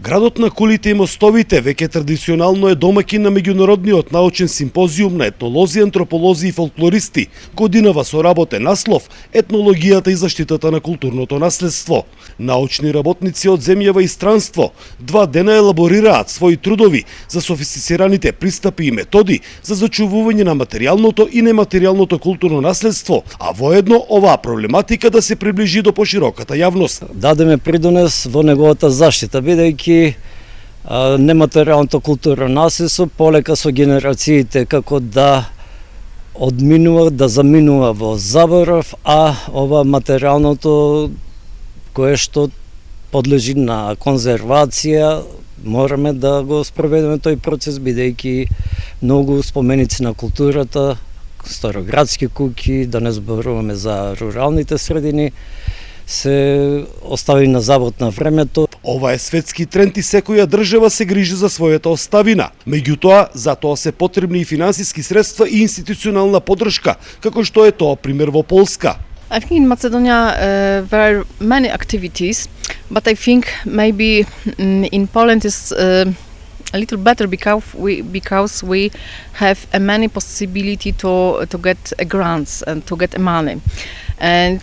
Градот на кулите и мостовите веќе традиционално е домаќин на меѓународниот научен симпозиум на етнолози, антрополози и фолклористи, годинава со работен наслов Етнологијата и заштитата на културното наследство. Научни работници од земјава и странство 2 дена елаборираат своји трудови за софистицираните пристапи и методи за зачувување на материјалното и нематеријалното културно наследство, а воедно оваа проблематика да се приближи до пошироката јавност. Дадеме придонес во неговата заштита, бидејќи нематеријалното културно наследство полека со генерациите како да одминува, да заминува во заборав, а ова материјалното кое што подлежи на конзервација, мораме да го спроведеме тој процес, бидејќи многу споменици на културата, староградски куќи, да не зборуваме за руралните средини, се остави на забот на времето. Ова е светски тренд и секоја држава се грижи за својата оставина. Меѓутоа, за тоа се потребни и финансиски средства и институционална поддршка, како што е тоа пример во Полска. I think in Macedonia there are many activities, but I think maybe in Poland is a little better because we have a many possibility to get grants and to get money, and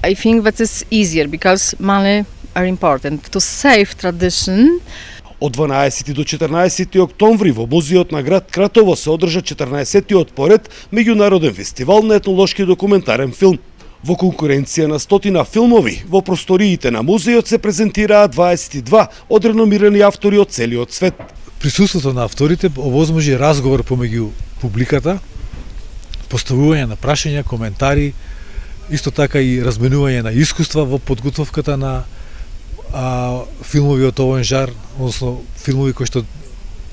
I think that is easier because money are important to save tradition. Од 12 до 14 октомври во музеот на град Кратово се одржа 14-тиот поред меѓународен фестивал на етнолошки документарен филм. Во конкуренција на 100 филмови, во просториите на музеот се презентираат 22 од реномирани автори од целиот свет. Присуството на авторите овозможи разговор помеѓу публиката, поставување на прашања, коментари, исто така и разменување на искуства во подготовката на филмови од овој жар, односно филмови кои што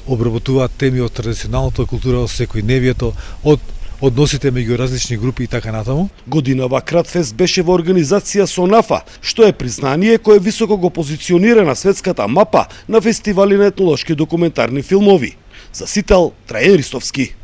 обработуваат теми од традиционалната култура, од секојдневието, од односите меѓу различни групи и така натаму. Годинава Кратфест беше во организација со НАФА, што е признание кое високо го позиционира на светската мапа на фестивали на етнолошки документарни филмови. За Сител, Трајан Ристовски.